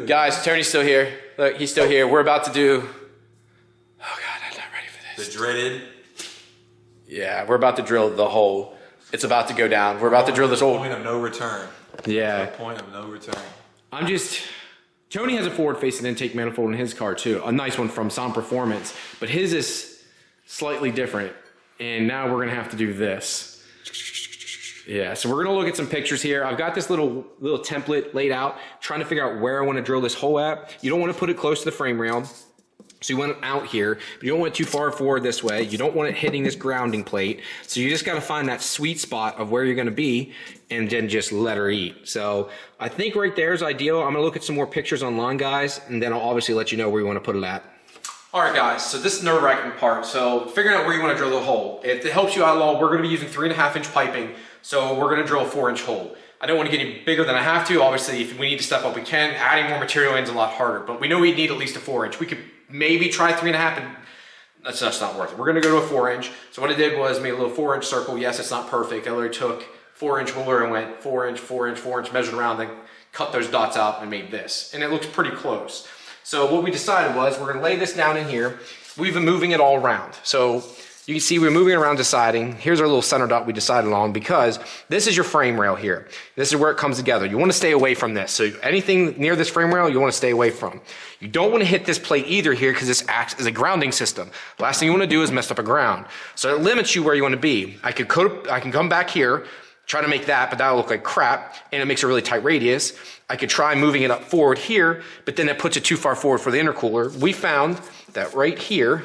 Guys, Tony's still here. Look, he's still here. We're about to do... Oh God, I'm not ready for this. The dreaded. Yeah, we're about to drill the hole. It's about to go down. We're about to drill this hole. Point of no return. Yeah. Point of no return. Tony has a forward-facing intake manifold in his car too. A nice one from Sound Performance. But his is slightly different. And now we're gonna have to do this. Yeah, so we're gonna look at some pictures here. I've got this little template laid out, trying to figure out where I wanna drill this hole at. You don't wanna put it close to the frame rail. So you want it out here, but you don't want it too far forward this way. You don't want it hitting this grounding plate. So you just gotta find that sweet spot of where you're gonna be and then just let her eat. So I think right there is ideal. I'm gonna look at some more pictures online, guys, and then I'll obviously let you know where you wanna put it at. All right, guys, so this is the nerve-wracking part. So figuring out where you wanna drill the hole. If it helps you out at all, we're gonna be using 3.5-inch piping. So we're gonna drill a 4-inch hole. I don't want to get any bigger than I have to. Obviously, if we need to step up, we can. Adding more material in is a lot harder, but we know we need at least a 4-inch. We could maybe try 3.5, and that's just not worth it. We're gonna go to a 4-inch. So what I did was made a little 4-inch circle. Yes, it's not perfect. I literally took 4-inch ruler and went 4-inch, 4-inch, 4-inch, measured around, then cut those dots out and made this. And it looks pretty close. So what we decided was we're gonna lay this down in here. We've been moving it all around. So you can see we're moving around deciding. Here's our little center dot we decided on because this is your frame rail here. This is where it comes together. You want to stay away from this. So anything near this frame rail, you want to stay away from. You don't want to hit this plate either here because this acts as a grounding system. The last thing you want to do is mess up a ground. So it limits you where you want to be. I can come back here, try to make that, but that'll look like crap, and it makes a really tight radius. I could try moving it up forward here, but then it puts it too far forward for the intercooler. We found that right here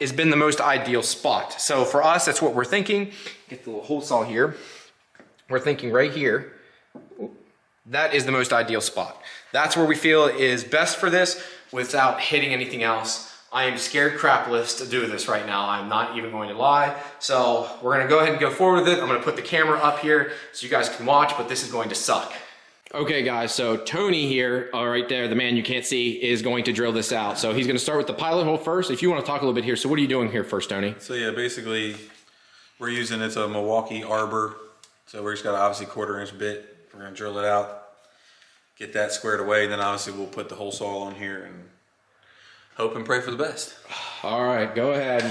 has been the most ideal spot. So for us, that's what we're thinking. Get the little hole saw here. We're thinking right here. That is the most ideal spot. That's where we feel is best for this without hitting anything else. I am scared crapless to do this right now. I'm not even going to lie. So we're gonna go ahead and go forward with it. I'm gonna put the camera up here so you guys can watch, but this is going to suck. Okay guys, so Tony here, right there, the man you can't see, is going to drill this out. So he's gonna start with the pilot hole first. If you wanna talk a little bit here, so what are you doing here first, Tony? So yeah, basically, we're using, it's a Milwaukee arbor. So we're just got an obviously 1/4-inch bit. We're gonna drill it out, get that squared away, and then obviously we'll put the hole saw on here and hope and pray for the best. All right, go ahead.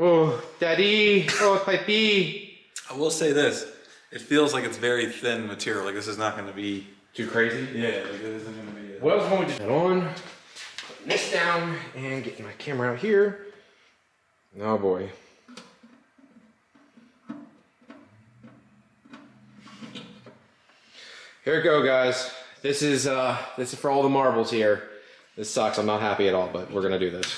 Oh, daddy, oh, pipey. I will say this, it feels like it's very thin material, like this is not gonna be too crazy? Yeah, like it isn't gonna be What I was going to put on, putting this down, and getting my camera out here. Oh boy. Here we go, guys. This is for all the marbles here. This sucks, I'm not happy at all, but we're gonna do this.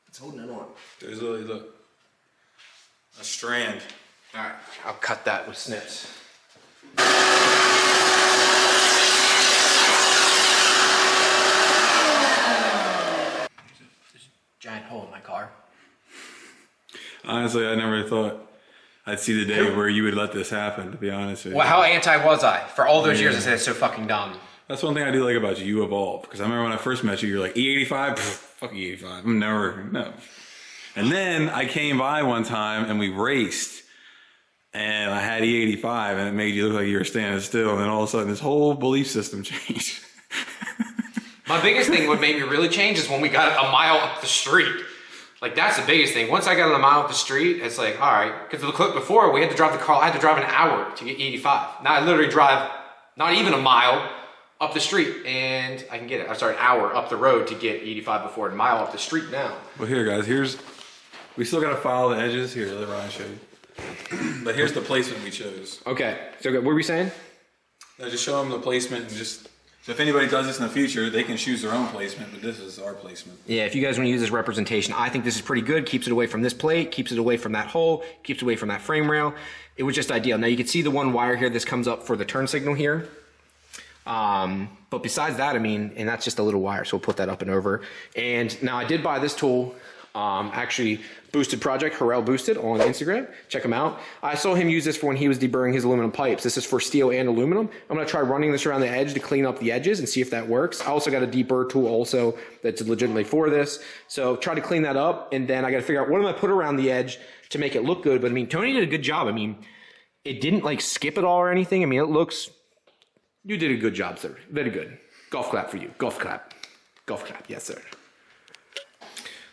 It's holding it on. There's look, a strand. All right, I'll cut that with snips. There's a giant hole in my car. Honestly, I never thought I'd see the day where you would let this happen, to be honest with you. Well, how anti was I? For all those years I said it's so fucking dumb. That's one thing I do like about you. You evolve. Because I remember when I first met you, you're like, E85? Fuck E85. I'm never, no. And then I came by one time and we raced. And I had E85 and it made you look like you were standing still. And then all of a sudden this whole belief system changed. My biggest thing, what made me really change is when we got a mile up the street. Like that's the biggest thing. Once I got a mile up the street, it's like, all right. Because the clip before, we had to drive the car, I had to drive an hour to get E85. Now I literally drive not even a mile up the street and I can get it. I'm sorry, an hour up the road to get 85 before, a mile up the street now. Well here guys, we still gotta follow the edges. Here, let Ryan show you. But here's the placement we chose. Okay, so what were we saying? Now just show them the placement and just So if anybody does this in the future, they can choose their own placement, but this is our placement. Yeah, if you guys want to use this representation, I think this is pretty good. Keeps it away from this plate, keeps it away from that hole, keeps it away from that frame rail. It was just ideal. Now you can see the one wire here. This comes up for the turn signal here. But besides that, I mean, and that's just a little wire, so we'll put that up and over. And now I did buy this tool, actually Boosted Project, Harrell Boosted on Instagram. Check him out. I saw him use this for when he was deburring his aluminum pipes. This is for steel and aluminum. I'm gonna try running this around the edge to clean up the edges and see if that works. I also got a deburr tool also that's legitimately for this. So try to clean that up, and then I gotta figure out what I'm gonna put around the edge to make it look good. But I mean, Tony did a good job. I mean, it didn't like skip it all or anything. I mean, it looks, you did a good job, sir. Very good. Golf clap for you. Golf clap. Golf clap. Yes, sir.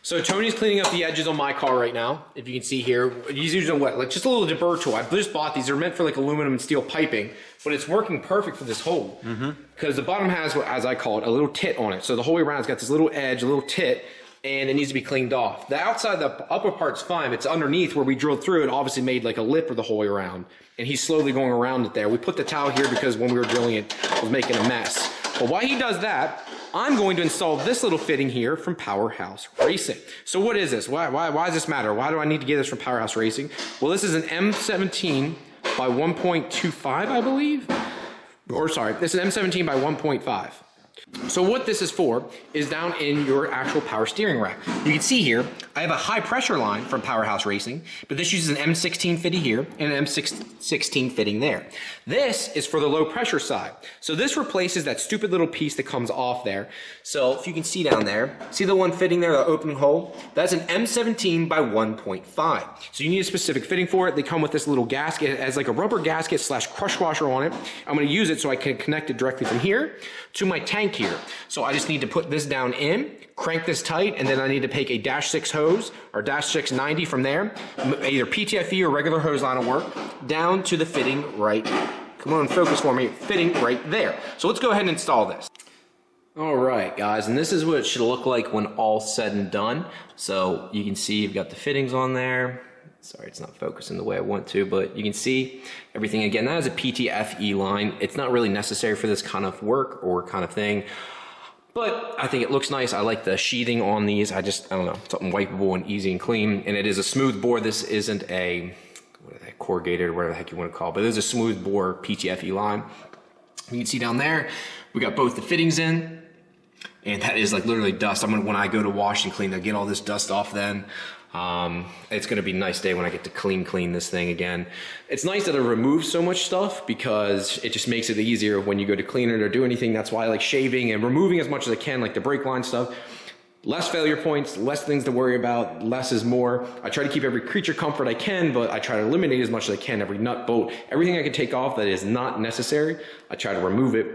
So Tony's cleaning up the edges on my car right now. If you can see here, he's using what? Like just a little deburr tool. I just bought these. They're meant for like aluminum and steel piping, but it's working perfect for this hole. Because the bottom has, as I call it, a little tit on it. So the whole way around it's got this little edge, a little tit, and it needs to be cleaned off. The outside, the upper part's fine. It's underneath where we drilled through it, obviously made like a lip the whole way around. And he's slowly going around it there. We put the towel here because when we were drilling it was making a mess. But while he does that, I'm going to install this little fitting here from Powerhouse Racing. So what is this? Why does this matter? Why do I need to get this from Powerhouse Racing? Well, this is an M17 by 1.25, I believe. Or sorry, this is M17 by 1.5. So what this is for is down in your actual power steering rack. You can see here, I have a high pressure line from Powerhouse Racing, but this uses an M16 fitting here and an M16 fitting there. This is for the low pressure side. So this replaces that stupid little piece that comes off there. So if you can see down there, see the one fitting there, the opening hole? That's an M17 by 1.5. So you need a specific fitting for it. They come with this little gasket. It has like a rubber gasket slash crush washer on it. I'm gonna use it so I can connect it directly from here to my tank here. So I just need to put this down in, crank this tight, and then I need to take a -6 hose or -6 90 from there, either PTFE or regular hose line will work, down to the fitting right, come on, focus for me, fitting right there. So let's go ahead and install this. All right, guys, and this is what it should look like when all said and done. So you can see you've got the fittings on there. Sorry, it's not focusing the way I want to, but you can see everything. Again, that is a PTFE line. It's not really necessary for this kind of work or kind of thing, but I think it looks nice. I like the sheathing on these. I don't know, something wipeable and easy and clean. And it is a smooth bore. This isn't a, what are they, corrugated or whatever the heck you want to call it, but it is a smooth bore PTFE line. You can see down there, we got both the fittings in, and that is like literally dust. When I go to wash and clean, I get all this dust off then. It's gonna be a nice day when I get to clean this thing again. It's nice that it removes so much stuff because it just makes it easier when you go to clean it or do anything. That's why I like shaving and removing as much as I can, like the brake line stuff. Less failure points, less things to worry about, less is more. I try to keep every creature comfort I can, but I try to eliminate as much as I can, every nut, bolt, everything I can take off that is not necessary, I try to remove it.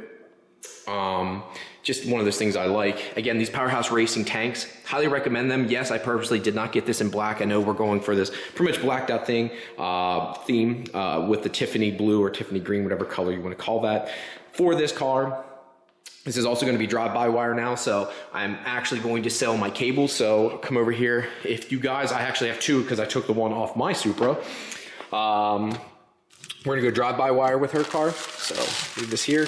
Just one of those things I like. Again, these Powerhouse Racing tanks, highly recommend them. Yes, I purposely did not get this in black. I know we're going for this pretty much blacked out theme with the Tiffany blue or Tiffany green, whatever color you want to call that. For this car, this is also going to be drive-by wire now, so I'm actually going to sell my cables. So come over here. If you guys, I actually have two because I took the one off my Supra. We're going to go drive-by wire with her car. So leave this here.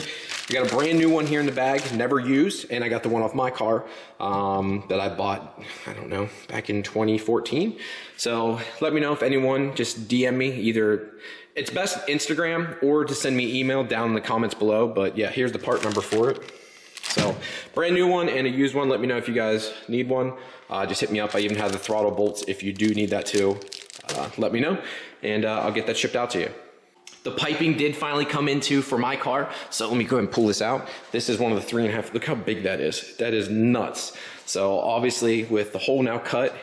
I got a brand new one here in the bag, never used, and I got the one off my car that I bought, I don't know, back in 2014. So let me know if anyone, just DM me, either, it's best Instagram or to send me email down in the comments below, but yeah, here's the part number for it. So brand new one and a used one. Let me know if you guys need one. Just hit me up. I even have the throttle bolts if you do need that too. Let me know, and I'll get that shipped out to you. The piping did finally come into for my car, so let me go ahead and pull this out. This is one of the 3.5, look how big that is. That is nuts. So obviously with the hole now cut,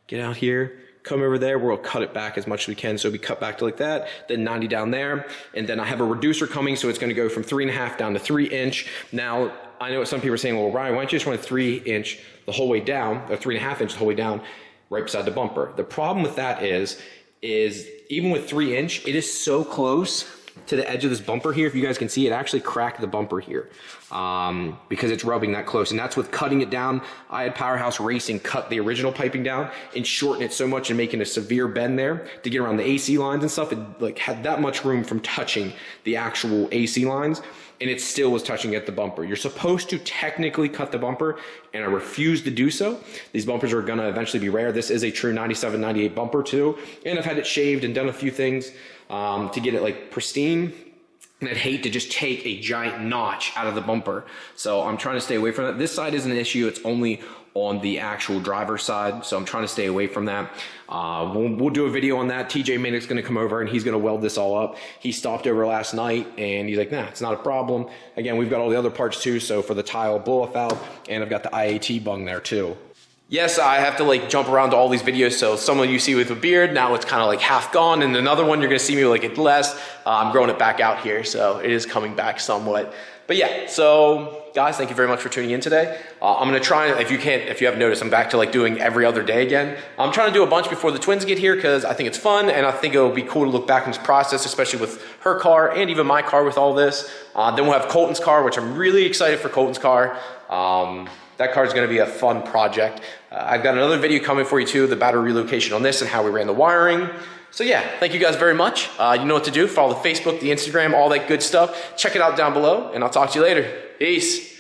get out here, come over there, we'll cut it back as much as we can, so we cut back to like that, then 90 down there, and then I have a reducer coming, so it's gonna go from 3.5 down to 3 inch. Now, I know some people are saying, well, Ryan, why don't you just run a 3 inch the whole way down, or 3.5 inch the whole way down, right beside the bumper. The problem with that is even with 3 inch, it is so close to the edge of this bumper here. If you guys can see, it actually cracked the bumper here because it's rubbing that close. And that's with cutting it down. I had Powerhouse Racing cut the original piping down and shorten it so much and making a severe bend there to get around the AC lines and stuff. It like had that much room from touching the actual AC lines, and it still was touching at the bumper. You're supposed to technically cut the bumper, and I refuse to do so. These bumpers are gonna eventually be rare. This is a true 97, 98 bumper too. And I've had it shaved and done a few things to get it like pristine. And I'd hate to just take a giant notch out of the bumper. So I'm trying to stay away from that. This side isn't an issue. It's only on the actual driver's side. So I'm trying to stay away from that. We'll do a video on that. TJ Minnick's gonna come over and he's gonna weld this all up. He stopped over last night and he's like, nah, it's not a problem. Again, we've got all the other parts too. So for the tile blow-off valve, and I've got the IAT bung there too. Yes, I have to like jump around to all these videos. So someone you see with a beard, now it's kind of like half gone. And another one, you're gonna see me like it less. I'm growing it back out here. So it is coming back somewhat. But yeah, so guys, thank you very much for tuning in today. I'm gonna try, if you haven't noticed, I'm back to like doing every other day again. I'm trying to do a bunch before the twins get here because I think it's fun and I think it'll be cool to look back in this process, especially with her car and even my car with all this. Then we'll have Colton's car, which I'm really excited for Colton's car. That car is going to be a fun project. I've got another video coming for you too, the battery relocation on this and how we ran the wiring. So yeah, thank you guys very much. You know what to do. Follow the Facebook, the Instagram, all that good stuff. Check it out down below, and I'll talk to you later. Peace.